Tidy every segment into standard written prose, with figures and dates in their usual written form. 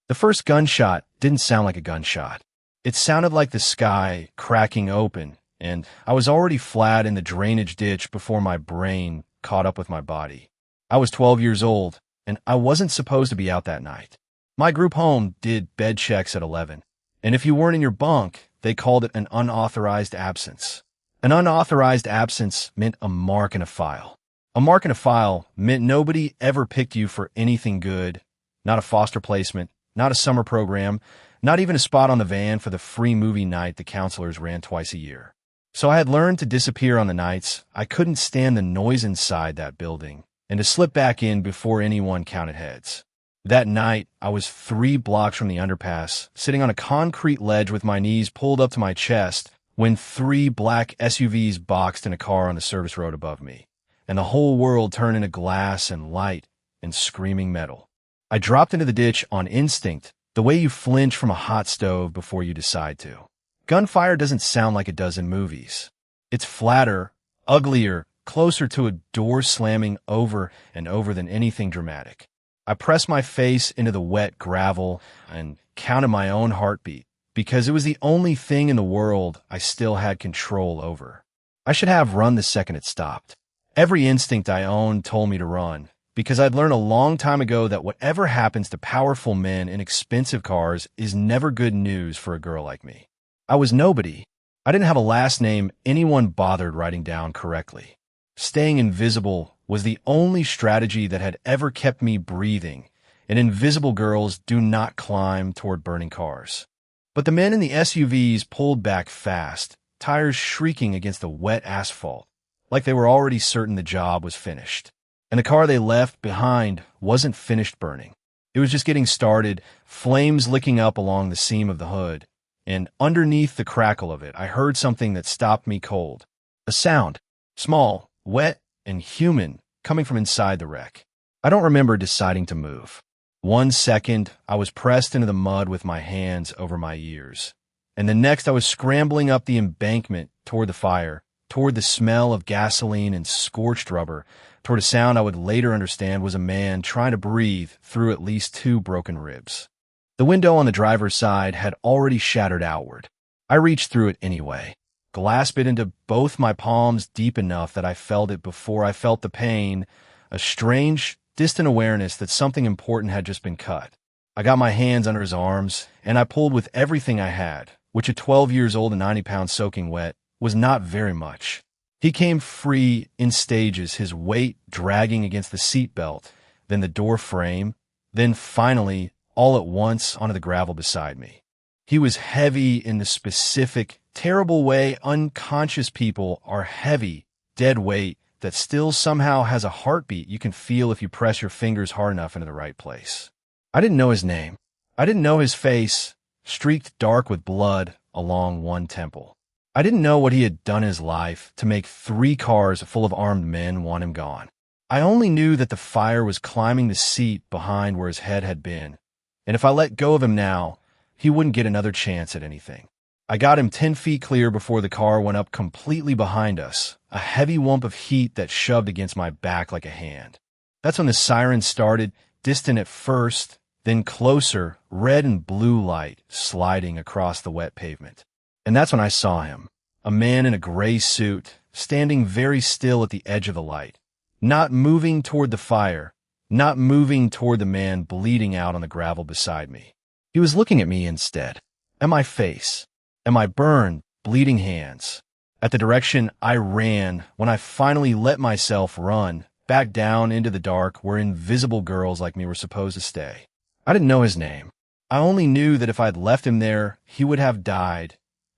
The first gunshot didn't sound like a gunshot. It sounded like the sky cracking open, and I was already flat in the drainage ditch before my brain caught up with my body. I was 12 years old, and I wasn't supposed to be out that night. My group home did bed checks at 11, and if you weren't in your bunk, they called it an unauthorized absence. An unauthorized absence meant a mark in a file. A mark in a file meant nobody ever picked you for anything good, not a foster placement, not a summer program, not even a spot on the van for the free movie night the counselors ran twice a year. So I had learned to disappear on the nights I couldn't stand the noise inside that building and to slip back in before anyone counted heads. That night, I was 3 blocks from the underpass, sitting on a concrete ledge with my knees pulled up to my chest when 3 black SUVs boxed in a car on the service road above me, and the whole world turned into glass and light and screaming metal. I dropped into the ditch on instinct, the way you flinch from a hot stove before you decide to. Gunfire doesn't sound like it does in movies. It's flatter, uglier, closer to a door slamming over and over than anything dramatic. I pressed my face into the wet gravel and counted my own heartbeat because it was the only thing in the world I still had control over. I should have run the second it stopped. Every instinct I owned told me to run because I'd learned a long time ago that whatever happens to powerful men in expensive cars is never good news for a girl like me. I was nobody. I didn't have a last name anyone bothered writing down correctly. Staying invisible was the only strategy that had ever kept me breathing, and invisible girls do not climb toward burning cars. But the men in the SUVs pulled back fast, tires shrieking against the wet asphalt, like they were already certain the job was finished. And the car they left behind wasn't finished burning. It was just getting started, flames licking up along the seam of the hood. And underneath the crackle of it, I heard something that stopped me cold. A sound, small, wet, and human, coming from inside the wreck. I don't remember deciding to move. 1 second, I was pressed into the mud with my hands over my ears. And the next, I was scrambling up the embankment toward the fire, toward the smell of gasoline and scorched rubber, toward a sound I would later understand was a man trying to breathe through at least 2 broken ribs. The window on the driver's side had already shattered outward. I reached through it anyway, glasped it into both my palms deep enough that I felt it before I felt the pain, a strange, distant awareness that something important had just been cut. I got my hands under his arms, and I pulled with everything I had, which at 12 years old and 90 pounds soaking wet was not very much. He came free in stages, his weight dragging against the seatbelt, then the door frame, then finally, all at once, onto the gravel beside me. He was heavy in the specific, terrible way unconscious people are heavy, dead weight that still somehow has a heartbeat you can feel if you press your fingers hard enough into the right place. I didn't know his name. I didn't know his face, streaked dark with blood along one temple. I didn't know what he had done in his life to make 3 cars full of armed men want him gone. I only knew that the fire was climbing the seat behind where his head had been, and if I let go of him now, he wouldn't get another chance at anything. I got him 10 feet clear before the car went up completely behind us, a heavy whump of heat that shoved against my back like a hand. That's when the siren started, distant at first, then closer, red and blue light sliding across the wet pavement. And that's when I saw him, a man in a gray suit, standing very still at the edge of the light, not moving toward the fire, not moving toward the man bleeding out on the gravel beside me. He was looking at me instead, at my face, at my burned, bleeding hands, at the direction I ran when I finally let myself run back down into the dark where invisible girls like me were supposed to stay. I didn't know his name. I only knew that if I'd left him there, he would have died.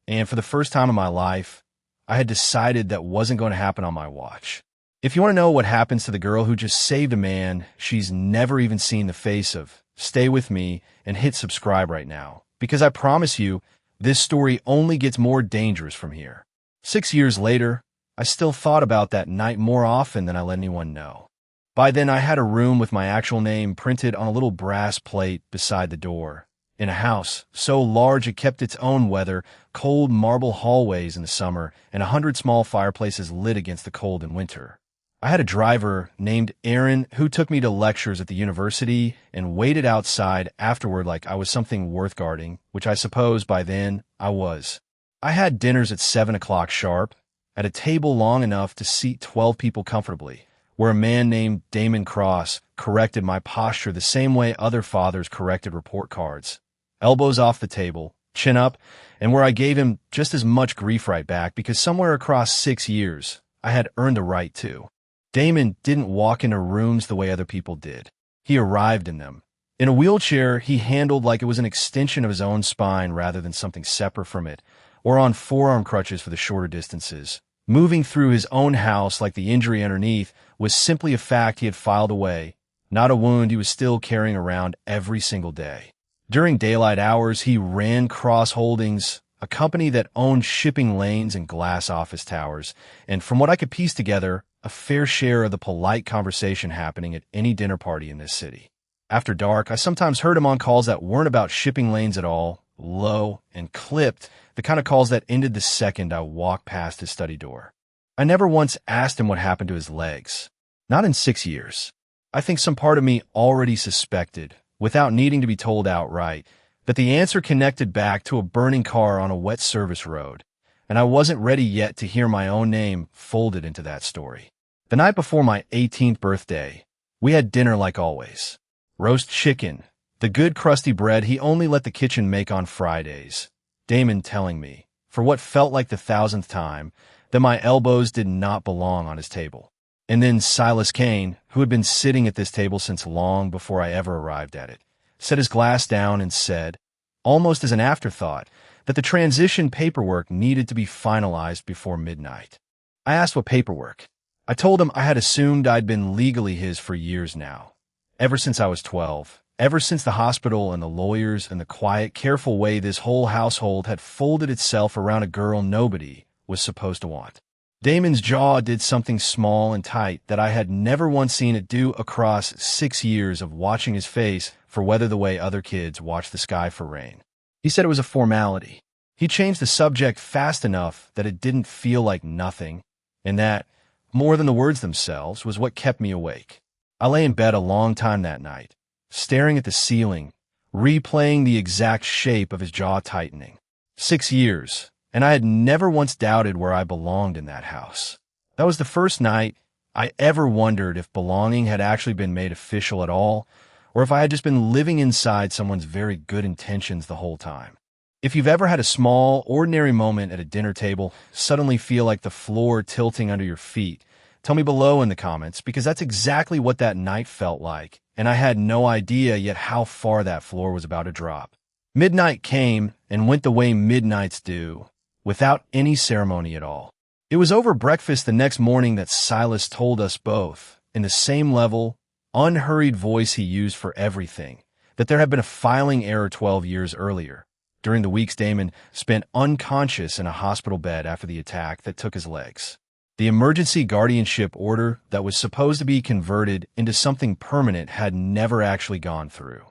And for the first time in my life, I had decided that wasn't going to happen on my watch. If you want to know what happens to the girl who just saved a man she's never even seen the face of, stay with me and hit subscribe right now, because I promise you, this story only gets more dangerous from here. 6 years later, I still thought about that night more often than I let anyone know. By then, I had a room with my actual name printed on a little brass plate beside the door, in a house so large it kept its own weather, cold marble hallways in the summer, and 100 small fireplaces lit against the cold in winter. I had a driver named Aaron who took me to lectures at the university and waited outside afterward like I was something worth guarding, which I suppose by then I was. I had dinners at 7 o'clock sharp, at a table long enough to seat 12 people comfortably, where a man named Damon Cross corrected my posture the same way other fathers corrected report cards. Elbows off the table, chin up, and where I gave him just as much grief right back because somewhere across 6 years, I had earned a right to. Damon didn't walk into rooms the way other people did. He arrived in them. In a wheelchair, he handled like it was an extension of his own spine rather than something separate from it, or on forearm crutches for the shorter distances. Moving through his own house like the injury underneath was simply a fact he had filed away, not a wound he was still carrying around every single day. During daylight hours, he ran Cross Holdings, a company that owned shipping lanes and glass office towers, and from what I could piece together, a fair share of the polite conversation happening at any dinner party in this city. After dark, I sometimes heard him on calls that weren't about shipping lanes at all, low and clipped, the kind of calls that ended the second I walked past his study door. I never once asked him what happened to his legs. Not in 6 years. I think some part of me already suspected, without needing to be told outright, that the answer connected back to a burning car on a wet service road, and I wasn't ready yet to hear my own name folded into that story. The night before my 18th birthday, we had dinner like always. Roast chicken, the good crusty bread he only let the kitchen make on Fridays. Damon telling me, for what felt like the 1000th time, that my elbows did not belong on his table. And then Silas Kane, who had been sitting at this table since long before I ever arrived at it, set his glass down and said, almost as an afterthought, that the transition paperwork needed to be finalized before midnight. I asked what paperwork. I told him I had assumed I'd been legally his for years now. Ever since I was 12. Ever since the hospital and the lawyers and the quiet, careful way this whole household had folded itself around a girl nobody was supposed to want. Damon's jaw did something small and tight that I had never once seen it do across 6 years of watching his face for weather the way other kids watch the sky for rain. He said it was a formality. He changed the subject fast enough that it didn't feel like nothing, and that, more than the words themselves, was what kept me awake. I lay in bed a long time that night, staring at the ceiling, replaying the exact shape of his jaw tightening. 6 years, and I had never once doubted where I belonged in that house. That was the first night I ever wondered if belonging had actually been made official at all, or if I had just been living inside someone's very good intentions the whole time. If you've ever had a small, ordinary moment at a dinner table, suddenly feel like the floor tilting under your feet, tell me below in the comments, because that's exactly what that night felt like, and I had no idea yet how far that floor was about to drop. Midnight came and went the way midnights do, without any ceremony at all. It was over breakfast the next morning that Silas told us both, in the same level, unhurried voice he used for everything, that there had been a filing error 12 years earlier. During the weeks Damon spent unconscious in a hospital bed after the attack that took his legs. The emergency guardianship order that was supposed to be converted into something permanent had never actually gone through.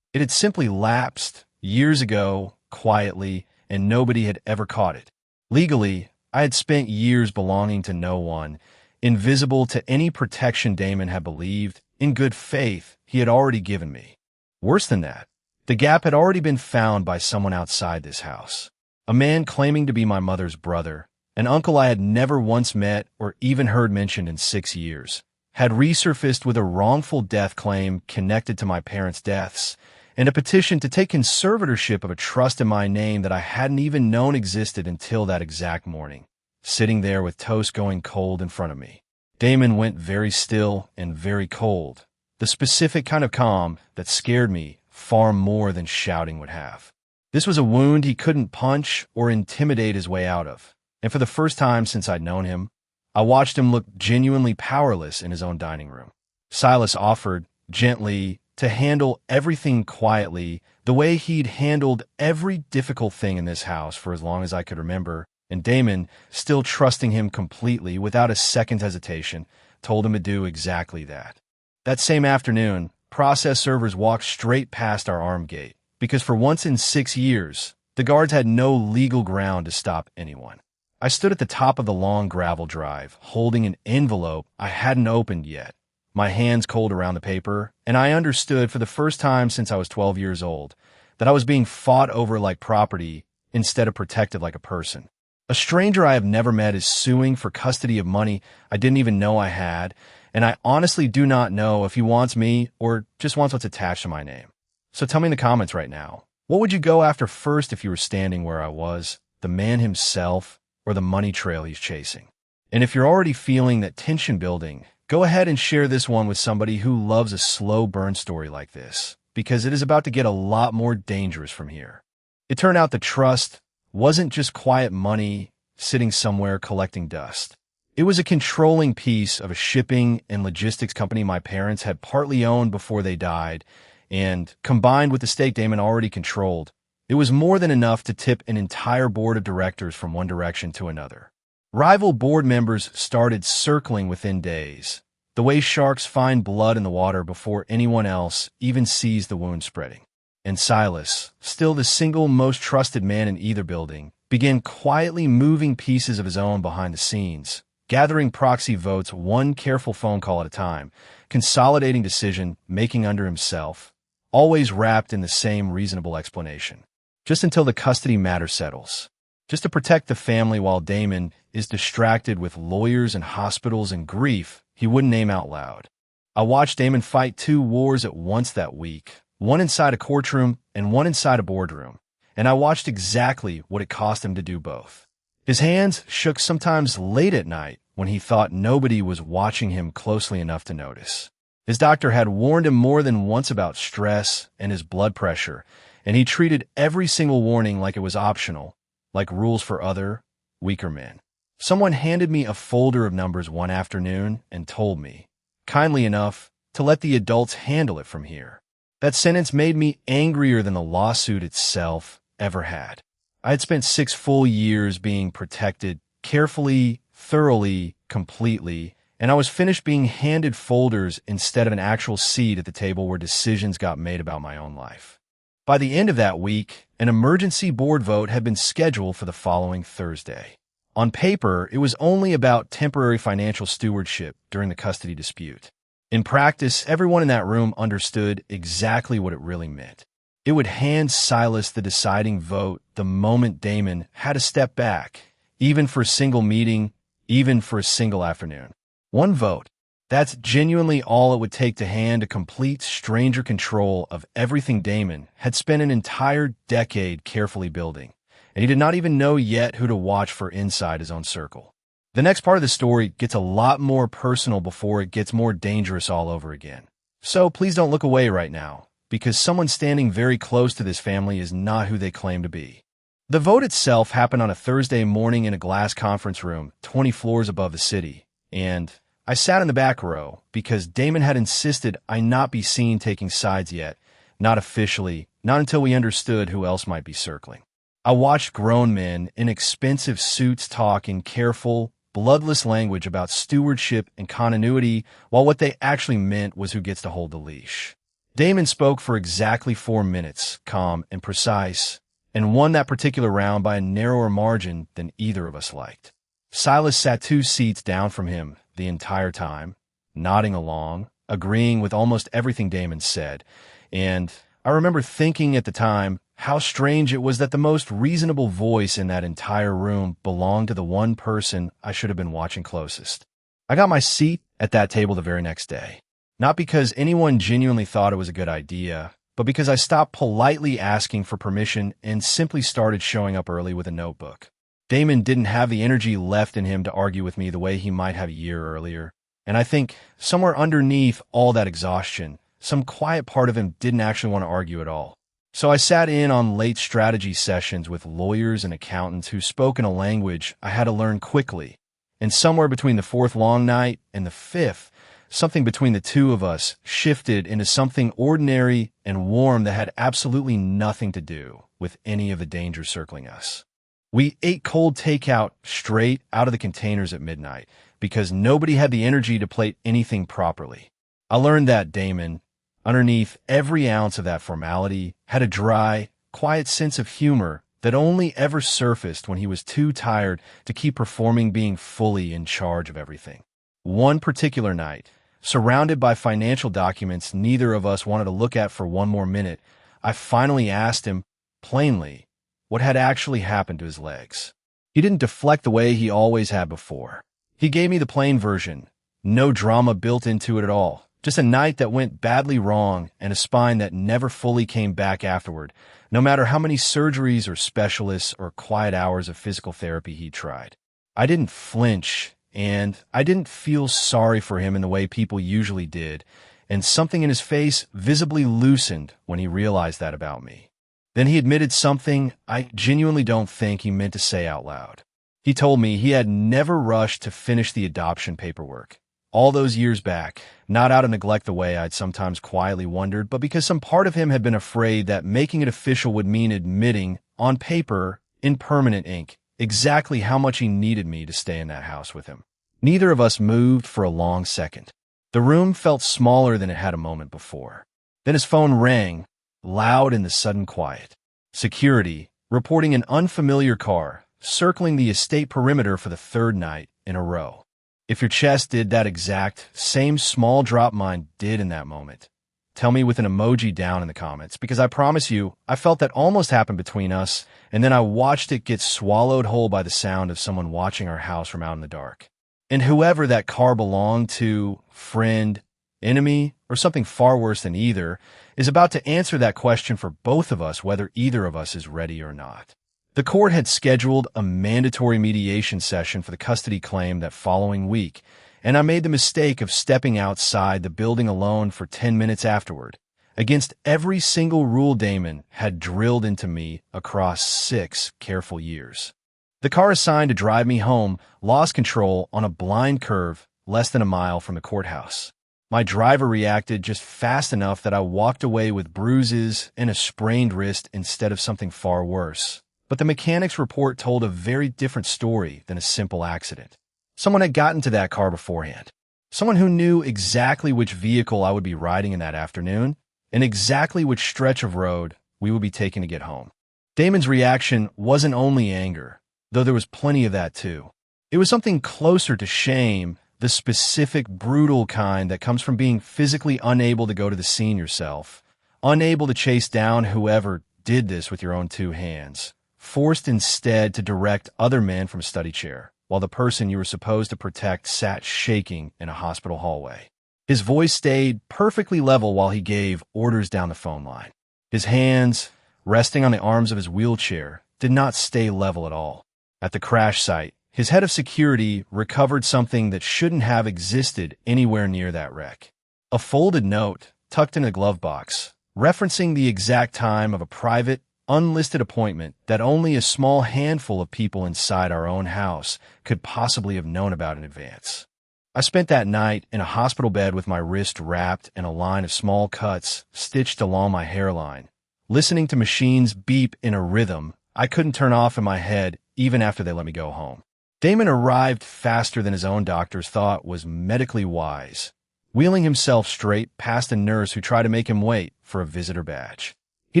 It had simply lapsed years ago, quietly, and nobody had ever caught it. Legally, I had spent years belonging to no one, invisible to any protection Damon had believed, in good faith, he had already given me. Worse than that, the gap had already been found by someone outside this house. A man claiming to be my mother's brother, an uncle I had never once met or even heard mentioned in 6 years, had resurfaced with a wrongful death claim connected to my parents' deaths, and a petition to take conservatorship of a trust in my name that I hadn't even known existed until that exact morning, sitting there with toast going cold in front of me. Damon went very still and very cold, the specific kind of calm that scared me far more than shouting would have. This was a wound he couldn't punch or intimidate his way out of, and for the first time since I'd known him, I watched him look genuinely powerless in his own dining room. Silas offered, gently, to handle everything quietly, the way he'd handled every difficult thing in this house for as long as I could remember, and Damon, still trusting him completely without a second's hesitation, told him to do exactly that. That same afternoon, process servers walked straight past our arm gate, because for once in 6 years, the guards had no legal ground to stop anyone. I stood at the top of the long gravel drive, holding an envelope I hadn't opened yet, my hands cold around the paper, and I understood for the first time since I was 12 years old that I was being fought over like property instead of protected like a person. A stranger I have never met is suing for custody of money I didn't even know I had, and I honestly do not know if he wants me or just wants what's attached to my name. So tell me in the comments right now, what would you go after first if you were standing where I was, the man himself or the money trail he's chasing? And if you're already feeling that tension building, go ahead and share this one with somebody who loves a slow burn story like this, because it is about to get a lot more dangerous from here. It turned out the trust wasn't just quiet money sitting somewhere collecting dust. It was a controlling piece of a shipping and logistics company my parents had partly owned before they died, and combined with the stake Damon already controlled, it was more than enough to tip an entire board of directors from one direction to another. Rival board members started circling within days, the way sharks find blood in the water before anyone else even sees the wound spreading. And Silas, still the single most trusted man in either building, began quietly moving pieces of his own behind the scenes, gathering proxy votes one careful phone call at a time, consolidating decision-making under himself, always wrapped in the same reasonable explanation. Just until the custody matter settles. Just to protect the family while Damon is distracted with lawyers and hospitals and grief he wouldn't name out loud. I watched Damon fight two wars at once that week, one inside a courtroom and one inside a boardroom, and I watched exactly what it cost him to do both. His hands shook sometimes late at night when he thought nobody was watching him closely enough to notice. His doctor had warned him more than once about stress and his blood pressure, and he treated every single warning like it was optional, like rules for other, weaker men. Someone handed me a folder of numbers one afternoon and told me, kindly enough, to let the adults handle it from here. That sentence made me angrier than the lawsuit itself ever had. I had spent 6 full years being protected, carefully, thoroughly, completely, and I was finished being handed folders instead of an actual seat at the table where decisions got made about my own life. By the end of that week, an emergency board vote had been scheduled for the following Thursday. On paper, it was only about temporary financial stewardship during the custody dispute. In practice, everyone in that room understood exactly what it really meant. It would hand Silas the deciding vote the moment Damon had to step back, even for a single meeting, even for a single afternoon. One vote. That's genuinely all it would take to hand a complete stranger control of everything Damon had spent an entire decade carefully building, and he did not even know yet who to watch for inside his own circle. The next part of the story gets a lot more personal before it gets more dangerous all over again. So please don't look away right now, because someone standing very close to this family is not who they claim to be. The vote itself happened on a Thursday morning in a glass conference room 20 floors above the city, and I sat in the back row because Damon had insisted I not be seen taking sides yet, not officially, not until we understood who else might be circling. I watched grown men in expensive suits talk in careful, bloodless language about stewardship and continuity, while what they actually meant was who gets to hold the leash. Damon spoke for exactly 4 minutes, calm and precise, and won that particular round by a narrower margin than either of us liked. Silas sat 2 seats down from him the entire time, nodding along, agreeing with almost everything Damon said, and I remember thinking at the time how strange it was that the most reasonable voice in that entire room belonged to the one person I should have been watching closest. I got my seat at that table the very next day, not because anyone genuinely thought it was a good idea, but because I stopped politely asking for permission and simply started showing up early with a notebook. Damon didn't have the energy left in him to argue with me the way he might have a year earlier, and I think somewhere underneath all that exhaustion, some quiet part of him didn't actually want to argue at all. So I sat in on late strategy sessions with lawyers and accountants who spoke in a language I had to learn quickly, and somewhere between the 4th long night and the 5th, something between the two of us shifted into something ordinary and warm that had absolutely nothing to do with any of the danger circling us. We ate cold takeout straight out of the containers at midnight because nobody had the energy to plate anything properly. I learned that Damon, underneath every ounce of that formality, had a dry, quiet sense of humor that only ever surfaced when he was too tired to keep performing being fully in charge of everything. One particular night, surrounded by financial documents neither of us wanted to look at for one more minute, I finally asked him, plainly, what had actually happened to his legs. He didn't deflect the way he always had before. He gave me the plain version, no drama built into it at all. Just a night that went badly wrong and a spine that never fully came back afterward, no matter how many surgeries or specialists or quiet hours of physical therapy he tried. I didn't flinch, and I didn't feel sorry for him in the way people usually did, and something in his face visibly loosened when he realized that about me. Then he admitted something I genuinely don't think he meant to say out loud. He told me he had never rushed to finish the adoption paperwork. All those years back, not out of neglect the way I'd sometimes quietly wondered, but because some part of him had been afraid that making it official would mean admitting, on paper, in permanent ink, exactly how much he needed me to stay in that house with him. Neither of us moved for a long second. The room felt smaller than it had a moment before. Then his phone rang, loud in the sudden quiet. Security, reporting an unfamiliar car, circling the estate perimeter for the third night in a row. If your chest did that exact same small drop mine did in that moment, tell me with an emoji down in the comments, because I promise you, I felt that almost happened between us, and then I watched it get swallowed whole by the sound of someone watching our house from out in the dark. And whoever that car belonged to, friend, enemy, or something far worse than either, is about to answer that question for both of us, whether either of us is ready or not. The court had scheduled a mandatory mediation session for the custody claim that following week, and I made the mistake of stepping outside the building alone for 10 minutes afterward, against every single rule Damon had drilled into me across 6 careful years. The car assigned to drive me home lost control on a blind curve less than a mile from the courthouse. My driver reacted just fast enough that I walked away with bruises and a sprained wrist instead of something far worse. But the mechanic's report told a very different story than a simple accident. Someone had gotten to that car beforehand. Someone who knew exactly which vehicle I would be riding in that afternoon and exactly which stretch of road we would be taking to get home. Damon's reaction wasn't only anger, though there was plenty of that too. It was something closer to shame, the specific, brutal kind that comes from being physically unable to go to the scene yourself, unable to chase down whoever did this with your own 2 hands. Forced instead to direct other men from a study chair, while the person you were supposed to protect sat shaking in a hospital hallway. His voice stayed perfectly level while he gave orders down the phone line. His hands, resting on the arms of his wheelchair, did not stay level at all. At the crash site, his head of security recovered something that shouldn't have existed anywhere near that wreck. A folded note tucked in a glove box, referencing the exact time of a private, unlisted appointment that only a small handful of people inside our own house could possibly have known about in advance. I spent that night in a hospital bed with my wrist wrapped in a line of small cuts stitched along my hairline, listening to machines beep in a rhythm I couldn't turn off in my head even after they let me go home. Damon arrived faster than his own doctors thought was medically wise, wheeling himself straight past a nurse who tried to make him wait for a visitor badge. He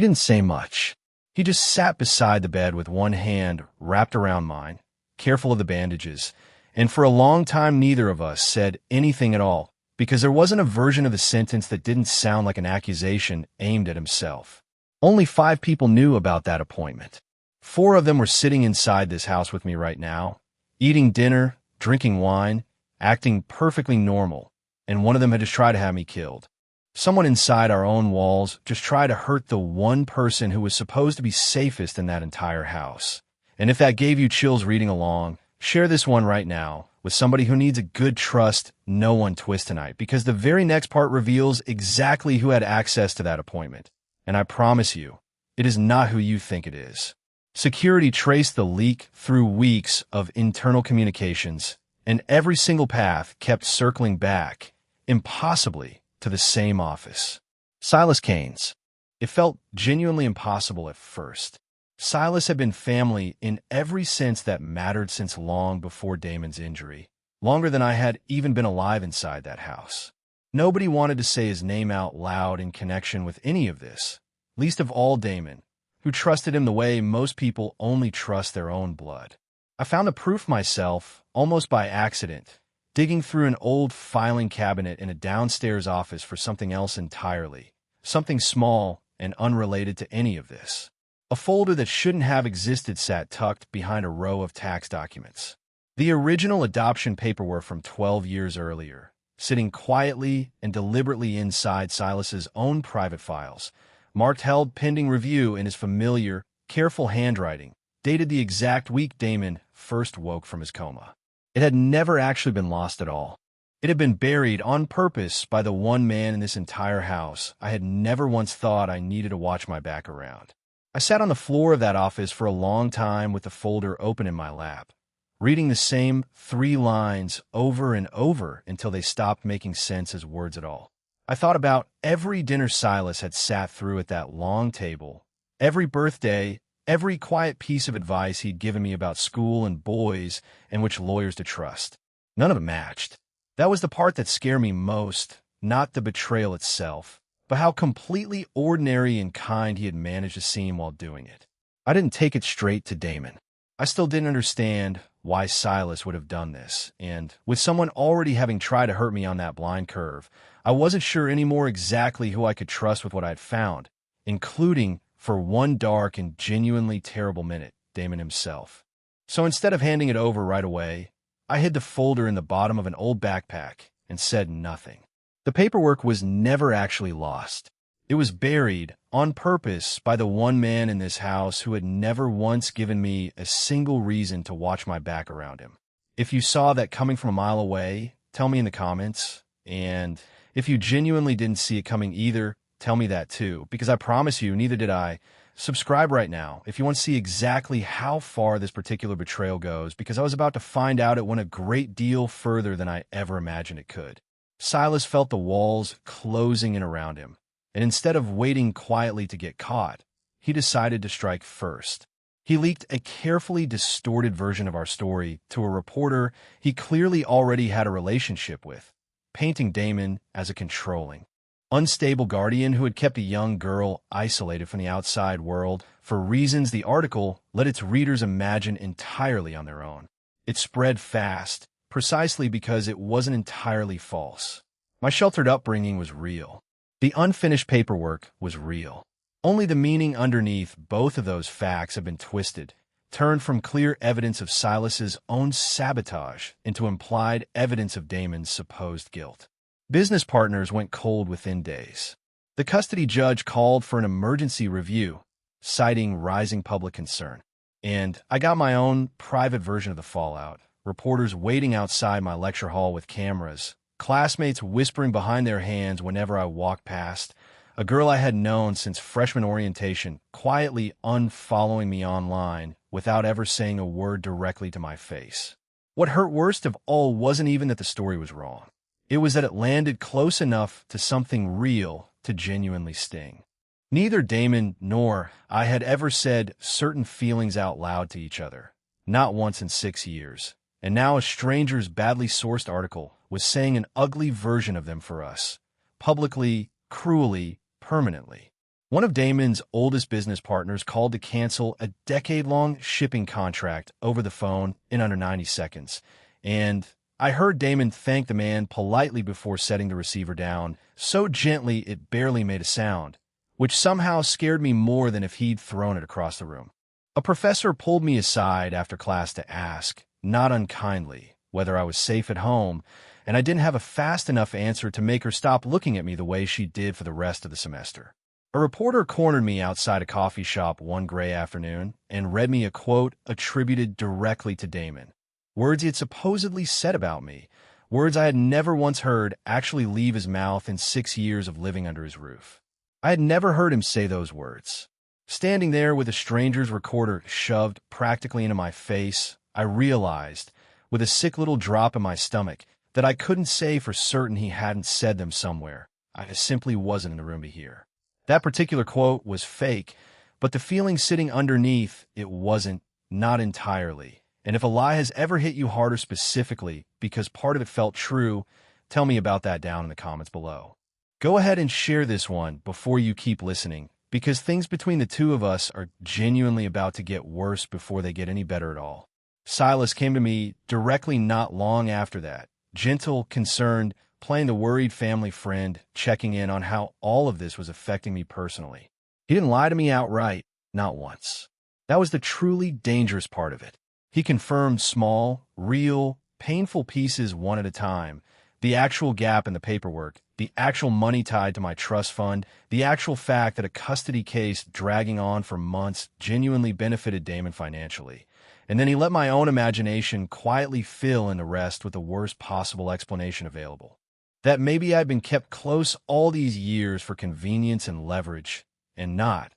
didn't say much. He just sat beside the bed with one hand wrapped around mine, careful of the bandages, and for a long time neither of us said anything at all, because there wasn't a version of the sentence that didn't sound like an accusation aimed at himself. Only 5 people knew about that appointment. 4 of them were sitting inside this house with me right now, eating dinner, drinking wine, acting perfectly normal, and one of them had just tried to have me killed. Someone inside our own walls just tried to hurt the one person who was supposed to be safest in that entire house. And if that gave you chills reading along, share this one right now with somebody who needs a good trust no one twist tonight, because the very next part reveals exactly who had access to that appointment. And I promise you, it is not who you think it is. Security traced the leak through weeks of internal communications, and every single path kept circling back, impossibly, to the same office. Silas Kane's. It felt genuinely impossible at first. Silas had been family in every sense that mattered since long before Damon's injury, longer than I had even been alive inside that house. Nobody wanted to say his name out loud in connection with any of this, least of all Damon, who trusted him the way most people only trust their own blood. I found the proof myself, almost by accident, digging through an old filing cabinet in a downstairs office for something else entirely, something small and unrelated to any of this. A folder that shouldn't have existed sat tucked behind a row of tax documents. The original adoption paperwork from 12 years earlier, sitting quietly and deliberately inside Silas's own private files, marked held pending review in his familiar, careful handwriting, dated the exact week Damon first woke from his coma. It had never actually been lost at all. It had been buried on purpose by the one man in this entire house I had never once thought I needed to watch my back around. I sat on the floor of that office for a long time with the folder open in my lap, reading the same 3 lines over and over until they stopped making sense as words at all. I thought about every dinner Silas had sat through at that long table, every birthday, every quiet piece of advice he'd given me about school and boys and which lawyers to trust. None of it matched. That was the part that scared me most, not the betrayal itself, but how completely ordinary and kind he had managed to seem while doing it. I didn't take it straight to Damon. I still didn't understand why Silas would have done this, and with someone already having tried to hurt me on that blind curve, I wasn't sure anymore exactly who I could trust with what I had found, including, for one dark and genuinely terrible minute, Damon himself. So instead of handing it over right away, I hid the folder in the bottom of an old backpack and said nothing. The paperwork was never actually lost. It was buried, on purpose, by the one man in this house who had never once given me a single reason to watch my back around him. If you saw that coming from a mile away, tell me in the comments. And if you genuinely didn't see it coming either, tell me that too, because I promise you, neither did I. Subscribe right now if you want to see exactly how far this particular betrayal goes, because I was about to find out it went a great deal further than I ever imagined it could. Silas felt the walls closing in around him, and instead of waiting quietly to get caught, he decided to strike first. He leaked a carefully distorted version of our story to a reporter he clearly already had a relationship with, painting Damon as a controlling, unstable guardian who had kept a young girl isolated from the outside world for reasons the article let its readers imagine entirely on their own. It spread fast, precisely because it wasn't entirely false. My sheltered upbringing was real. The unfinished paperwork was real. Only the meaning underneath both of those facts had been twisted, turned from clear evidence of Silas's own sabotage into implied evidence of Damon's supposed guilt. Business partners went cold within days. The custody judge called for an emergency review, citing rising public concern. And I got my own private version of the fallout. Reporters waiting outside my lecture hall with cameras, classmates whispering behind their hands whenever I walked past, a girl I had known since freshman orientation quietly unfollowing me online without ever saying a word directly to my face. What hurt worst of all wasn't even that the story was wrong. It was that it landed close enough to something real to genuinely sting. Neither Damon nor I had ever said certain feelings out loud to each other, not once in 6 years. And now a stranger's badly sourced article was saying an ugly version of them for us, publicly, cruelly, permanently. One of Damon's oldest business partners called to cancel a decade-long shipping contract over the phone in under 90 seconds, and I heard Damon thank the man politely before setting the receiver down, so gently it barely made a sound, which somehow scared me more than if he'd thrown it across the room. A professor pulled me aside after class to ask, not unkindly, whether I was safe at home, and I didn't have a fast enough answer to make her stop looking at me the way she did for the rest of the semester. A reporter cornered me outside a coffee shop one gray afternoon and read me a quote attributed directly to Damon. Words he had supposedly said about me, words I had never once heard actually leave his mouth in 6 years of living under his roof. I had never heard him say those words. Standing there with a stranger's recorder shoved practically into my face, I realized, with a sick little drop in my stomach, that I couldn't say for certain he hadn't said them somewhere. I simply wasn't in the room to hear. That particular quote was fake, but the feeling sitting underneath it wasn't, not entirely. And if a lie has ever hit you harder specifically because part of it felt true, tell me about that down in the comments below. Go ahead and share this one before you keep listening, because things between the two of us are genuinely about to get worse before they get any better at all. Silas came to me directly not long after that, gentle, concerned, playing the worried family friend, checking in on how all of this was affecting me personally. He didn't lie to me outright, not once. That was the truly dangerous part of it. He confirmed small, real, painful pieces one at a time, the actual gap in the paperwork, the actual money tied to my trust fund, the actual fact that a custody case dragging on for months genuinely benefited Damon financially. And then he let my own imagination quietly fill in the rest with the worst possible explanation available. That maybe I'd been kept close all these years for convenience and leverage, and not,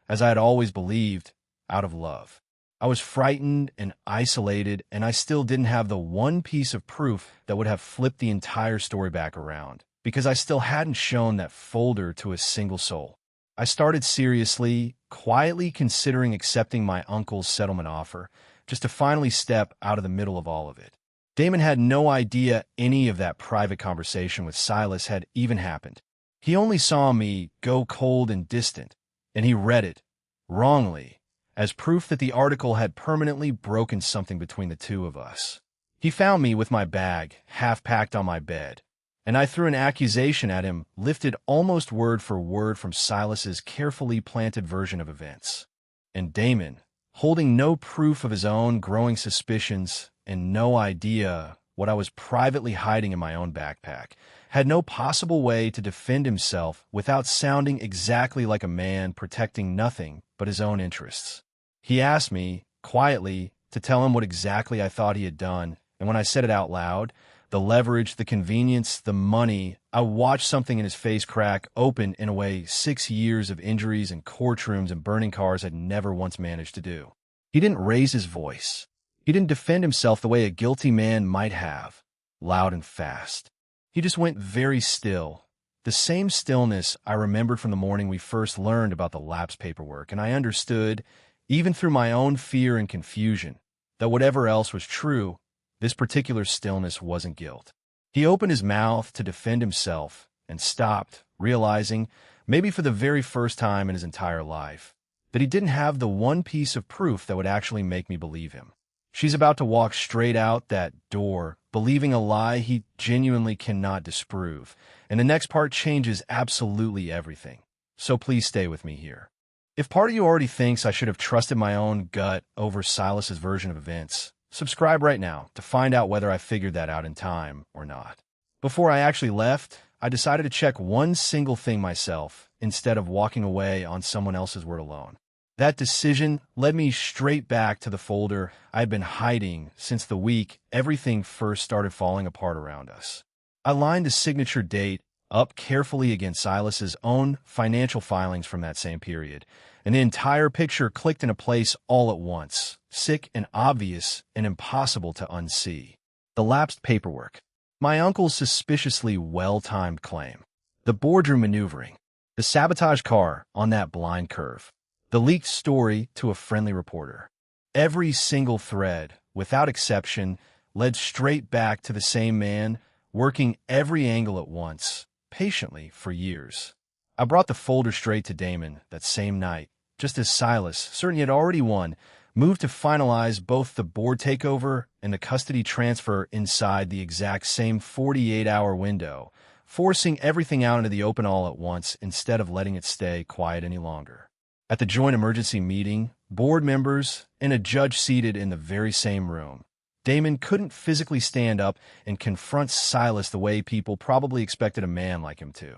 as I had always believed, out of love. I was frightened and isolated, and I still didn't have the one piece of proof that would have flipped the entire story back around, because I still hadn't shown that folder to a single soul. I started seriously, quietly considering accepting my uncle's settlement offer, just to finally step out of the middle of all of it. Damon had no idea any of that private conversation with Silas had even happened. He only saw me go cold and distant, and he read it, wrongly, as proof that the article had permanently broken something between the two of us. He found me with my bag, half-packed on my bed, and I threw an accusation at him, lifted almost word for word from Silas's carefully planted version of events. And Damon, holding no proof of his own growing suspicions and no idea what I was privately hiding in my own backpack, had no possible way to defend himself without sounding exactly like a man protecting nothing but his own interests. He asked me, quietly, to tell him what exactly I thought he had done, and when I said it out loud, the leverage, the convenience, the money, I watched something in his face crack open in a way 6 years of injuries and courtrooms and burning cars had never once managed to do. He didn't raise his voice. He didn't defend himself the way a guilty man might have, loud and fast. He just went very still, the same stillness I remembered from the morning we first learned about the lapse paperwork, and I understood, even through my own fear and confusion, that whatever else was true, this particular stillness wasn't guilt. He opened his mouth to defend himself and stopped, realizing, maybe for the very first time in his entire life, that he didn't have the one piece of proof that would actually make me believe him. She's about to walk straight out that door, believing a lie he genuinely cannot disprove, and the next part changes absolutely everything. So please stay with me here. If part of you already thinks I should have trusted my own gut over Silas's version of events, subscribe right now to find out whether I figured that out in time or not. Before I actually left, I decided to check one single thing myself instead of walking away on someone else's word alone. That decision led me straight back to the folder I had been hiding since the week everything first started falling apart around us. I lined the signature date up carefully against Silas's own financial filings from that same period, and the entire picture clicked into place all at once, sick and obvious and impossible to unsee. The lapsed paperwork, my uncle's suspiciously well-timed claim, the boardroom maneuvering, the sabotage car on that blind curve, the leaked story to a friendly reporter. Every single thread, without exception, led straight back to the same man, working every angle at once, patiently for years. I brought the folder straight to Damon that same night, just as Silas, certain he had already won, moved to finalize both the board takeover and the custody transfer inside the exact same 48-hour window, forcing everything out into the open all at once instead of letting it stay quiet any longer. At the joint emergency meeting, board members and a judge seated in the very same room, Damon couldn't physically stand up and confront Silas the way people probably expected a man like him to.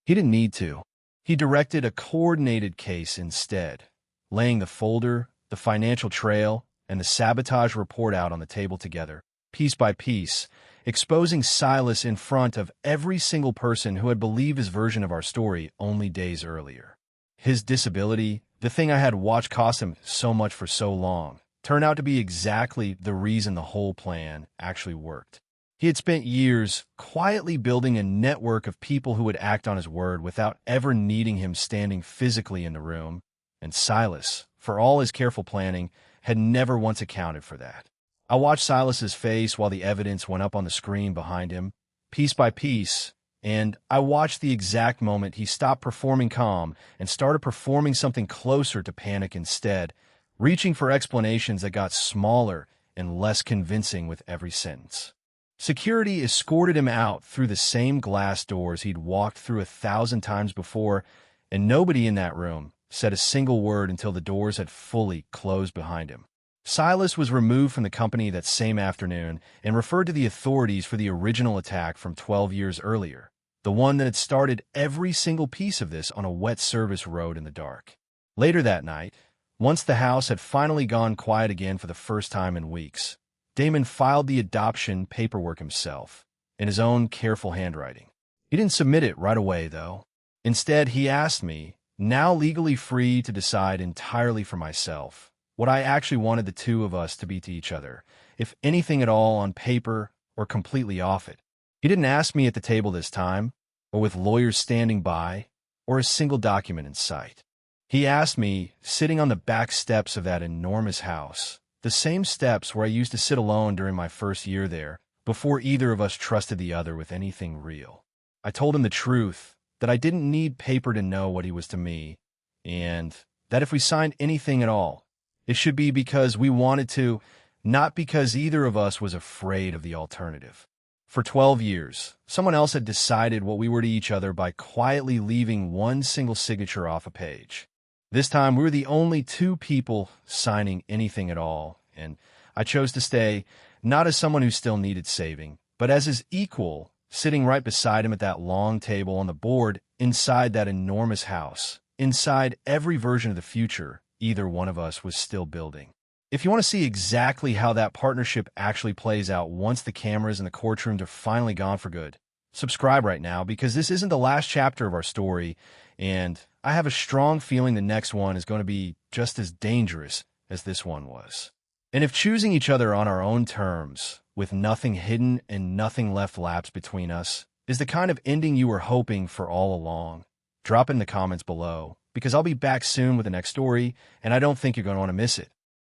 He didn't need to. He directed a coordinated case instead, laying the folder, the financial trail, and the sabotage report out on the table together, piece by piece, exposing Silas in front of every single person who had believed his version of our story only days earlier. His disability, the thing I had watched cost him so much for so long, turned out to be exactly the reason the whole plan actually worked. He had spent years quietly building a network of people who would act on his word without ever needing him standing physically in the room, and Silas, for all his careful planning, had never once accounted for that. I watched Silas's face while the evidence went up on the screen behind him, piece by piece, And I watched the exact moment he stopped performing calm and started performing something closer to panic instead, reaching for explanations that got smaller and less convincing with every sentence. Security escorted him out through the same glass doors he'd walked through 1,000 times before, and nobody in that room said a single word until the doors had fully closed behind him. Silas was removed from the company that same afternoon and referred to the authorities for the original attack from 12 years earlier, the one that had started every single piece of this on a wet service road in the dark. Later that night, once the house had finally gone quiet again for the first time in weeks, Damon filed the adoption paperwork himself, in his own careful handwriting. He didn't submit it right away, though. Instead, he asked me, now legally free to decide entirely for myself, what I actually wanted the two of us to be to each other, if anything at all on paper or completely off it. He didn't ask me at the table this time, or with lawyers standing by, or a single document in sight. He asked me, sitting on the back steps of that enormous house, the same steps where I used to sit alone during my first year there, before either of us trusted the other with anything real. I told him the truth, that I didn't need paper to know what he was to me, and that if we signed anything at all, it should be because we wanted to, not because either of us was afraid of the alternative. For 12 years, someone else had decided what we were to each other by quietly leaving one single signature off a page. This time, we were the only two people signing anything at all, and I chose to stay, not as someone who still needed saving, but as his equal, sitting right beside him at that long table on the board inside that enormous house, inside every version of the future either one of us was still building. If you want to see exactly how that partnership actually plays out once the cameras in the courtrooms are finally gone for good, subscribe right now, because this isn't the last chapter of our story, and I have a strong feeling the next one is going to be just as dangerous as this one was. And if choosing each other on our own terms, with nothing hidden and nothing left lapsed between us, is the kind of ending you were hoping for all along, drop in the comments below, because I'll be back soon with the next story, and I don't think you're going to want to miss it.